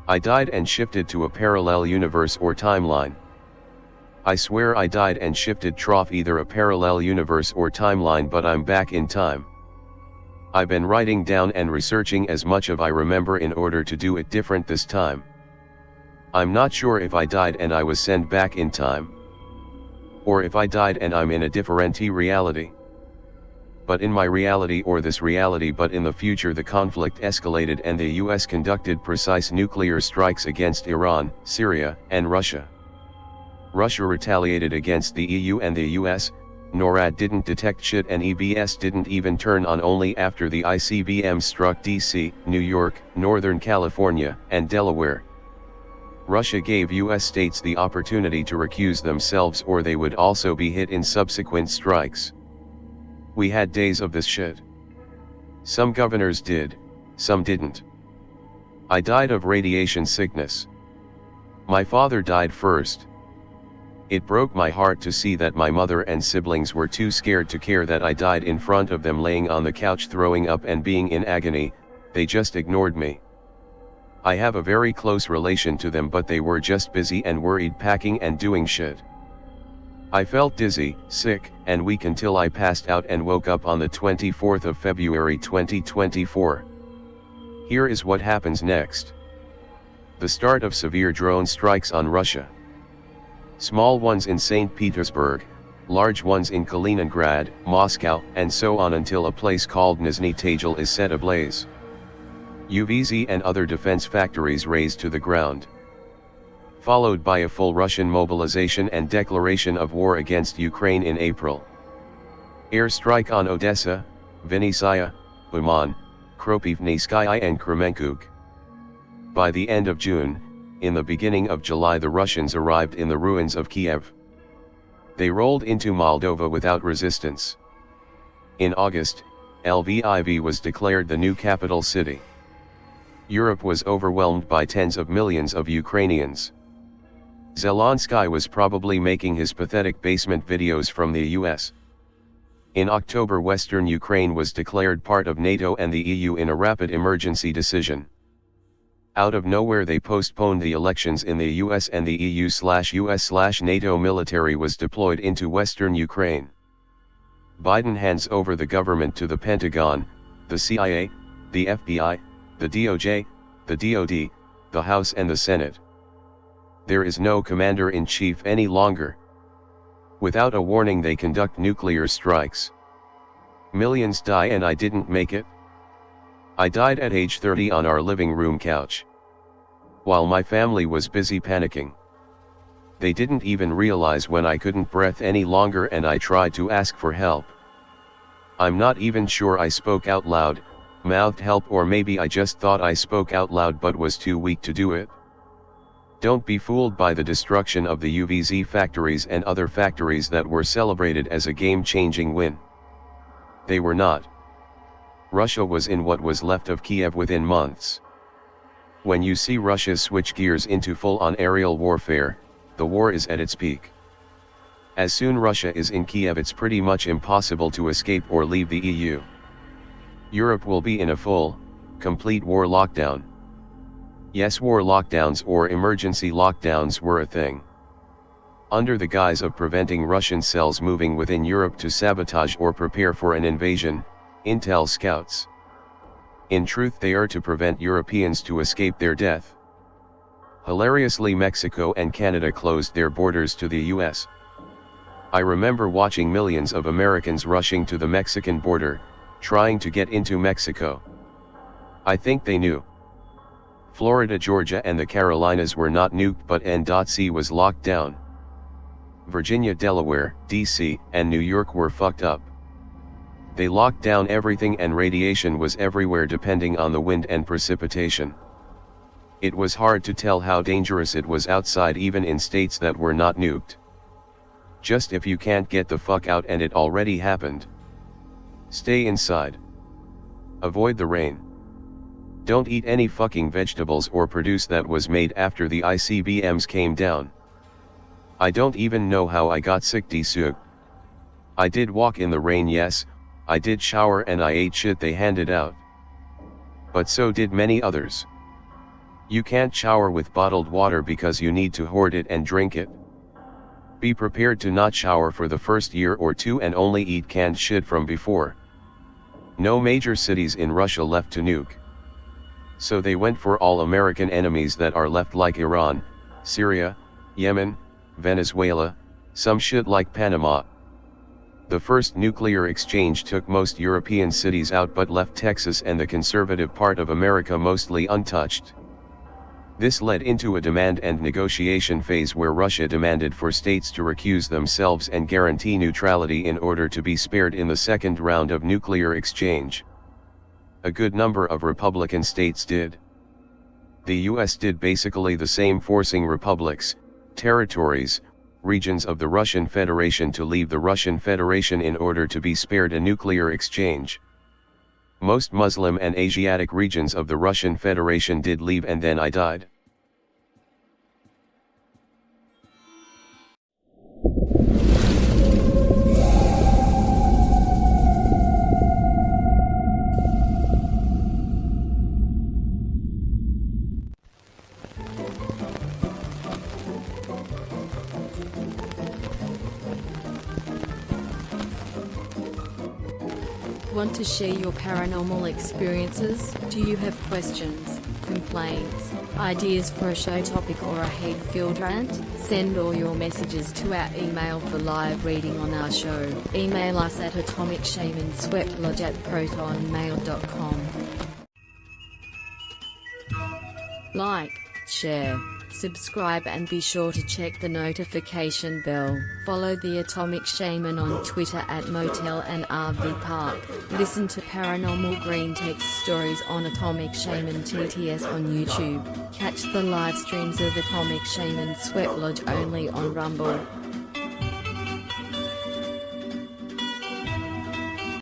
I died and shifted to a parallel universe or timeline. I swear I died and shifted trough either a parallel universe or timeline, but I'm back in time. I've been writing down and researching as much of I remember in order to do it different this time. I'm not sure if I died and I was sent back in time, or if I died and I'm in a different reality. But in my reality or this reality, but in the future, the conflict escalated and the US conducted precise nuclear strikes against Iran, Syria, and Russia. Russia retaliated against the EU and the US. NORAD didn't detect shit and EBS didn't even turn on only after the ICBM struck DC, New York, Northern California, and Delaware. Russia gave US states the opportunity to recuse themselves or they would also be hit in subsequent strikes. We had days of this shit. Some governors did, some didn't. I died of radiation sickness. My father died first. It broke my heart to see that my mother and siblings were too scared to care that I died in front of them, laying on the couch throwing up and being in agony. They just ignored me. I have a very close relation to them, but they were just busy and worried, packing and doing shit. I felt dizzy, sick, and weak until I passed out and woke up on the 24th of February 2024. Here is what happens next. The start of severe drone strikes on Russia. Small ones in St. Petersburg, large ones in Kaliningrad, Moscow, and so on until a place called Nizhny Tagil is set ablaze. UVZ and other defense factories razed to the ground. Followed by a full Russian mobilization and declaration of war against Ukraine in April. Airstrike on Odessa, Vinnytsia, Uman, Kropivnyskaya and Kremenkuk. By the end of June, in the beginning of July, the Russians arrived in the ruins of Kiev. They rolled into Moldova without resistance. In August, Lviv was declared the new capital city. Europe was overwhelmed by tens of millions of Ukrainians. Zelensky was probably making his pathetic basement videos from the US. In October, Western Ukraine was declared part of NATO and the EU in a rapid emergency decision. Out of nowhere, they postponed the elections in the US and the EU/US/NATO military was deployed into Western Ukraine. Biden hands over the government to the Pentagon, the CIA, the FBI, the DOJ, the DOD, the House and the Senate. There is no commander-in-chief any longer. Without a warning, they conduct nuclear strikes. Millions die and I didn't make it. I died at age 30 on our living room couch. While my family was busy panicking. They didn't even realize when I couldn't breathe any longer and I tried to ask for help. I'm not even sure I spoke out loud, mouthed help, or maybe I just thought I spoke out loud but was too weak to do it. Don't be fooled by the destruction of the UVZ factories and other factories that were celebrated as a game-changing win. They were not. Russia was in what was left of Kiev within months. When you see Russia switch gears into full-on aerial warfare, the war is at its peak. As soon Russia is in Kiev, it's pretty much impossible to escape or leave the EU. Europe will be in a full, complete war lockdown. Yes, war lockdowns or emergency lockdowns were a thing. Under the guise of preventing Russian cells moving within Europe to sabotage or prepare for an invasion, intel scouts. In truth, they are to prevent Europeans to escape their death. Hilariously, Mexico and Canada closed their borders to the US. I remember watching millions of Americans rushing to the Mexican border, trying to get into Mexico. I think they knew. Florida, Georgia and the Carolinas were not nuked, but N.C. was locked down. Virginia, Delaware, D.C., and New York were fucked up. They locked down everything and radiation was everywhere depending on the wind and precipitation. It was hard to tell how dangerous it was outside even in states that were not nuked. Just if you can't get the fuck out and it already happened. Stay inside. Avoid the rain. Don't eat any fucking vegetables or produce that was made after the ICBMs came down. I don't even know how I got sick d'sug. I did walk in the rain, yes, I did shower and I ate shit they handed out. But so did many others. You can't shower with bottled water because you need to hoard it and drink it. Be prepared to not shower for the first year or two and only eat canned shit from before. No major cities in Russia left to nuke. So they went for all American enemies that are left, like Iran, Syria, Yemen, Venezuela, some shit like Panama. The first nuclear exchange took most European cities out but left Texas and the conservative part of America mostly untouched. This led into a demand and negotiation phase where Russia demanded for states to recuse themselves and guarantee neutrality in order to be spared in the second round of nuclear exchange. A good number of Republican states did. The US did basically the same, forcing republics, territories, regions of the Russian Federation to leave the Russian Federation in order to be spared a nuclear exchange. Most Muslim and Asiatic regions of the Russian Federation did leave, and then I died. Want to share your paranormal experiences? Do you have questions, complaints, ideas for a show topic, or a hate-filled rant? Send all your messages to our email for live reading on our show. Email us at atomicshamanSweatlodge@protonmail.com. Like, share, subscribe, and be sure to check the notification bell. Follow the Atomic Shaman on Twitter at Motel and RV Park. Listen to Paranormal Greentext stories on Atomic Shaman TTS on YouTube. Catch the live streams of Atomic Shaman Sweat Lodge only on Rumble.